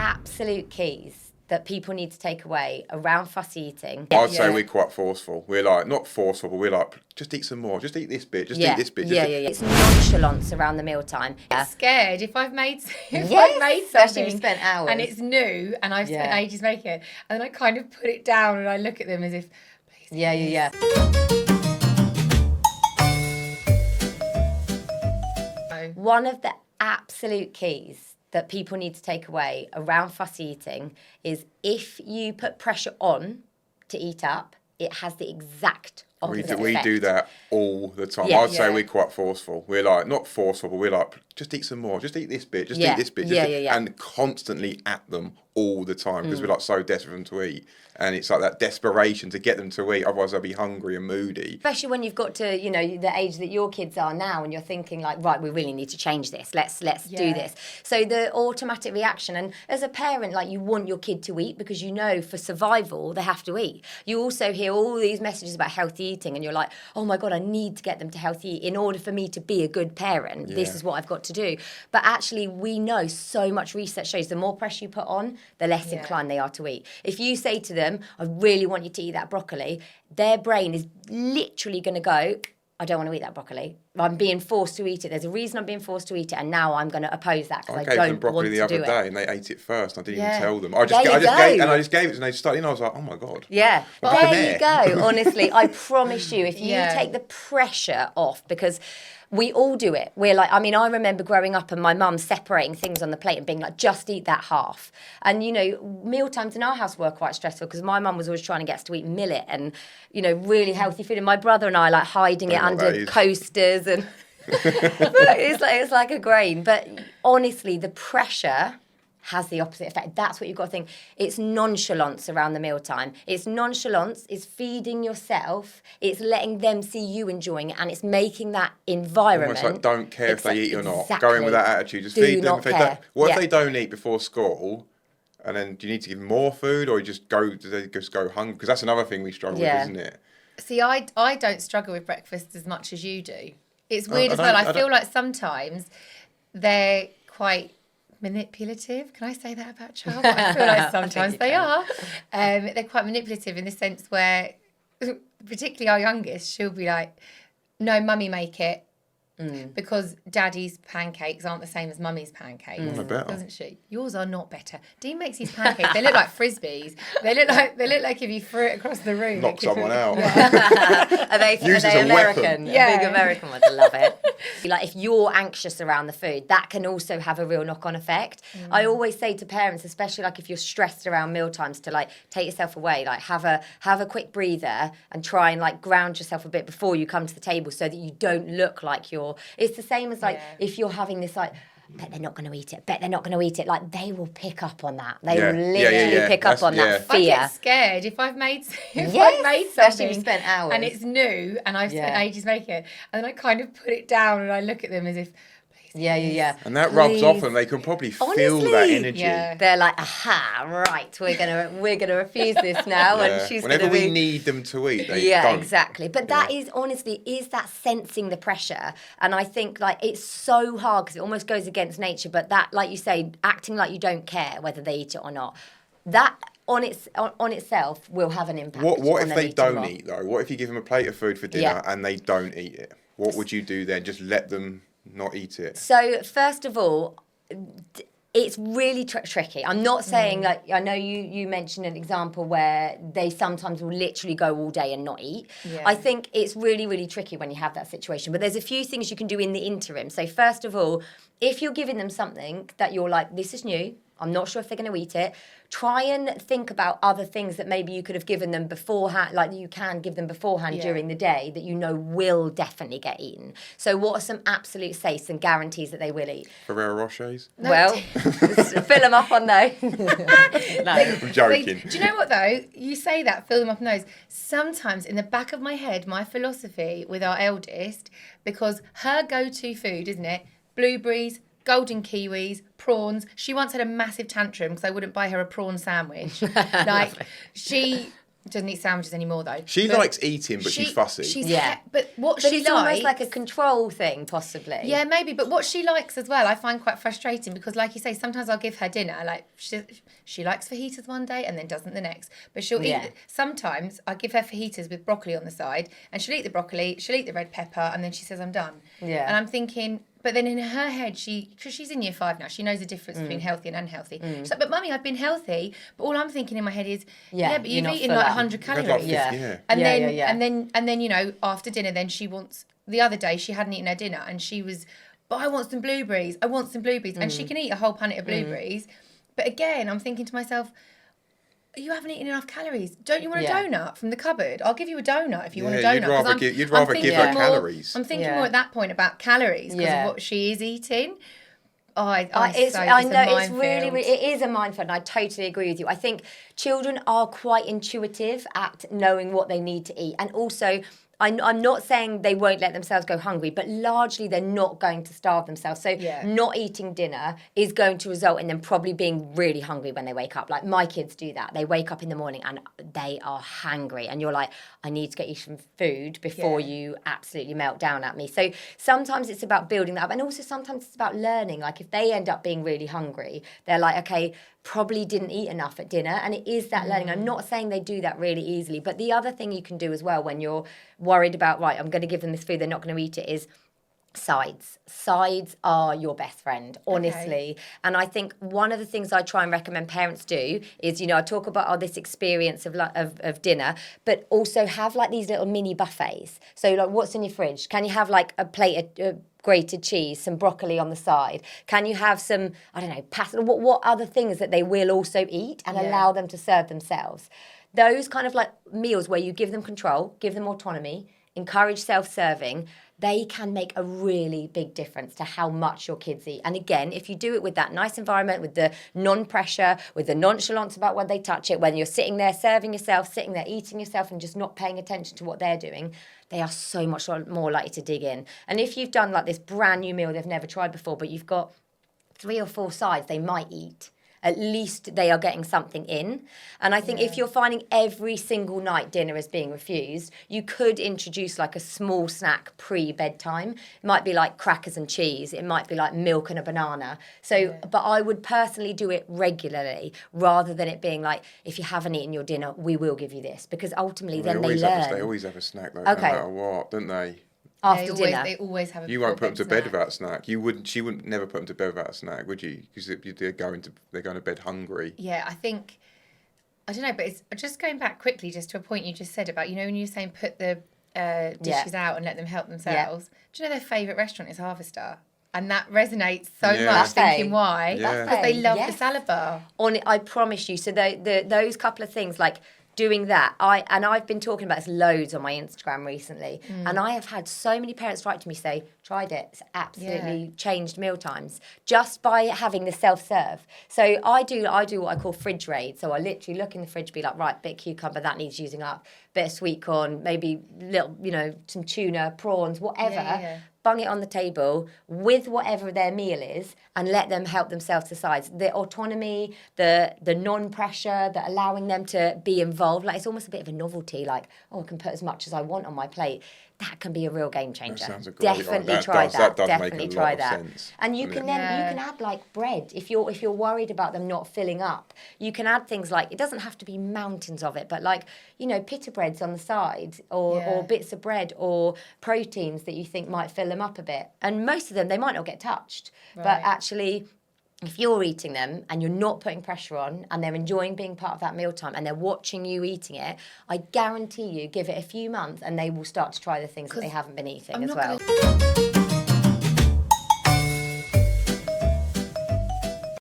absolute keys that people need to take away around fussy eating. I'd say we're quite forceful. We're like, not forceful, but we're like, just eat some more. Just eat this bit. Just eat this bit. It's nonchalance around the mealtime. I'm scared if I've made especially something if you spent hours and it's new and I've spent ages making it, and then I kind of put it down and I look at them as if, please. One of the absolute keys that people need to take away around fussy eating is if you put pressure on to eat up, it has the exact opposite effect. We do that all the time. Yeah. I'd say we're quite forceful. We're like, not forceful, but we're like, just eat some more. Just eat this bit. Just eat this bit. And constantly at them all the time because we're like so desperate for them to eat. And it's like that desperation to get them to eat. Otherwise, they'll be hungry and moody. Especially when you've got to, the age that your kids are now, and you're thinking like, right, we really need to change this. Let's do this. So the automatic reaction, and as a parent, like you want your kid to eat because for survival they have to eat. You also hear all these messages about healthy eating, and you're like, oh my God, I need to get them to healthy eat in order for me to be a good parent. Yeah. This is what I've got to do. But actually, we know so much research shows the more pressure you put on, the less inclined they are to eat. If you say to them, I really want you to eat that broccoli, their brain is literally going to go, I don't want to eat that broccoli. I'm being forced to eat it. There's a reason I'm being forced to eat it, and now I'm going to oppose that because I don't want to do it. I gave them broccoli the other day, and they ate it first. I didn't even tell them. I just gave it, and they started. I was like, oh my God. Yeah, there you go. Honestly, I promise you, if you take the pressure off, because we all do it. We're like, I remember growing up and my mum separating things on the plate and being like, just eat that half. And, meal times in our house were quite stressful because my mum was always trying to get us to eat millet and, really healthy food. And my brother and I like hiding it under coasters and it's like a grain. But honestly, the pressure has the opposite effect. That's what you've got to think. It's nonchalance around the mealtime. It's nonchalance, it's feeding yourself, it's letting them see you enjoying it, and it's making that environment. Almost like don't care if they eat or not. Going with that attitude, just feed them. If they don't eat before school, and then do you need to give them more food, or do they just go hungry? Because that's another thing we struggle with, isn't it? See, I don't struggle with breakfast as much as you do. It's weird as well. I feel like sometimes they're quite manipulative. Can I say that about Charlotte? I feel like sometimes they are. They're quite manipulative in the sense where, particularly our youngest, she'll be like, no, mummy make it. Because daddy's pancakes aren't the same as mummy's pancakes, doesn't she? Yours are not better. Dean makes his pancakes. They look like frisbees. They look like if you threw it across the room, knock someone out. Are they American? Yeah, big American ones. I love it. Like if you're anxious around the food, that can also have a real knock-on effect. I always say to parents, especially like if you're stressed around meal times, to like take yourself away, like have a quick breather and try and like ground yourself a bit before you come to the table, so that you don't look like you're. It's the same as like if you're having this like, bet they're not going to eat it. Like they will pick up on that. They will literally pick up on that fear. I get scared if I've made something spent hours and it's new and I've spent ages making it, and then I kind of put it down and I look at them as if. And that rubs off them. They can probably feel that energy. Yeah. They're like, aha, right, we're gonna refuse this now, and she's whenever gonna we need them to eat, they don't. Exactly. But that is honestly that sensing the pressure, and I think like it's so hard because it almost goes against nature. But that, like you say, acting like you don't care whether they eat it or not, that on itself will have an impact. What if they don't eat though? What if you give them a plate of food for dinner and they don't eat it? What would you do then? Just let them not eat it? So first of all, it's really tricky. I'm not saying like, I know you mentioned an example where they sometimes will literally go all day and not eat. I think it's really, really tricky when you have that situation, but there's a few things you can do in the interim. So first of all, if you're giving them something that you're like, this is new, I'm not sure if they're going to eat it, try and think about other things that maybe you could have given them beforehand, like you can give them beforehand during the day that you know will definitely get eaten. So what are some absolute safes and guarantees that they will eat? Ferrero Rochers? No. Well, fill them up on those. No. I'm joking. Do you know what though? You say that, fill them up on those. Sometimes in the back of my head, my philosophy with our eldest, because her go-to food, isn't it? Blueberries, golden kiwis, prawns. She once had a massive tantrum because I wouldn't buy her a prawn sandwich. Like she Doesn't eat sandwiches anymore though. She likes eating, but she's fussy. But what but she it's likes, almost like a control thing, possibly. Yeah, maybe. But what she likes as well, I find quite frustrating because, like you say, sometimes I'll give her dinner. Like she likes fajitas one day and then doesn't the next. But she'll eat. Sometimes I give her fajitas with broccoli on the side, and she'll eat the broccoli, she'll eat the red pepper, and then she says, "I'm done." Yeah. And I'm thinking. But then in her head, because she's in year 5 now, she knows the difference between healthy and unhealthy. She's like, but mummy, I've been healthy. But all I'm thinking in my head is, but you've eaten like 100 calories. And then, you know, after dinner, then she wants, the other day she hadn't eaten her dinner and she was, but I want some blueberries. And she can eat a whole punnet of blueberries. But again, I'm thinking to myself, you haven't eaten enough calories. Don't you want a donut from the cupboard? I'll give you a donut if you want a donut. You'd rather give her calories. I'm thinking more at that point about calories because of what she is eating. It is a minefield, and I totally agree with you. I think children are quite intuitive at knowing what they need to eat, and also I'm not saying they won't let themselves go hungry, but largely they're not going to starve themselves. So not eating dinner is going to result in them probably being really hungry when they wake up. Like my kids do that. They wake up in the morning and they are hangry. And you're like, I need to get you some food before you absolutely melt down at me. So sometimes it's about building that up. And also sometimes it's about learning. Like if they end up being really hungry, they're like, okay, probably didn't eat enough at dinner, and it is that learning. I'm not saying they do that really easily, but the other thing you can do as well when you're worried about, right, I'm going to give them this food, they're not going to eat it, is sides. Sides are your best friend, honestly. And I think one of the things I try and recommend parents do is, you know, I talk about this experience of dinner, but also have like these little mini buffets. So like, what's in your fridge? Can you have like a plate of grated cheese, some broccoli on the side? Can you have some, I don't know, pasta? What other things that they will also eat and allow them to serve themselves? Those kind of like meals where you give them control, give them autonomy, encourage self-serving, they can make a really big difference to how much your kids eat. And again, if you do it with that nice environment, with the non-pressure, with the nonchalance about when they touch it, when you're sitting there serving yourself, sitting there eating yourself and just not paying attention to what they're doing, they are so much more likely to dig in. And if you've done like this brand new meal they've never tried before, but you've got 3 or 4 sides they might eat, at least they are getting something in. And I think if you're finding every single night dinner is being refused, you could introduce like a small snack pre-bedtime. It might be like crackers and cheese. It might be like milk and a banana. So, but I would personally do it regularly rather than it being like, if you haven't eaten your dinner, we will give you this. Because ultimately then they learn. They always have a snack though, no matter what, don't they? After dinner. They always have a You won't put them to bed without a snack. She wouldn't never put them to bed without a snack, would you? Because they're going to bed hungry. Yeah, I think, I don't know, but it's just going back quickly just to a point you just said about, you know, when you were saying put the dishes out and let them help themselves. Do you know their favourite restaurant is Harvester? And that resonates so much, thinking why? Because they love the salad bar. I promise you. So those couple of things, like doing that, I've been talking about this loads on my Instagram recently, and I have had so many parents write to me say, tried it, it's absolutely changed meal times just by having the self-serve. So I do what I call fridge raid. So I literally look in the fridge, be like, right, bit of cucumber, that needs using up, bit of sweet corn, maybe little, you know, some tuna, prawns, whatever. Bung it on the table with whatever their meal is and let them help themselves to sides. The autonomy, the non-pressure, the allowing them to be involved. Like, it's almost a bit of a novelty, like, oh, I can put as much as I want on my plate. That can be a real game changer. That sounds a great Definitely try that. That does Definitely make a try lot that. of sense. And you can add like bread if you're worried about them not filling up. You can add things like, it doesn't have to be mountains of it, but like, you know, pita breads on the side or bits of bread or proteins that you think might fill them up a bit. And most of them, they might not get touched, but actually, if you're eating them and you're not putting pressure on and they're enjoying being part of that mealtime and they're watching you eating it, I guarantee you, give it a few months and they will start to try the things that they haven't been eating as well.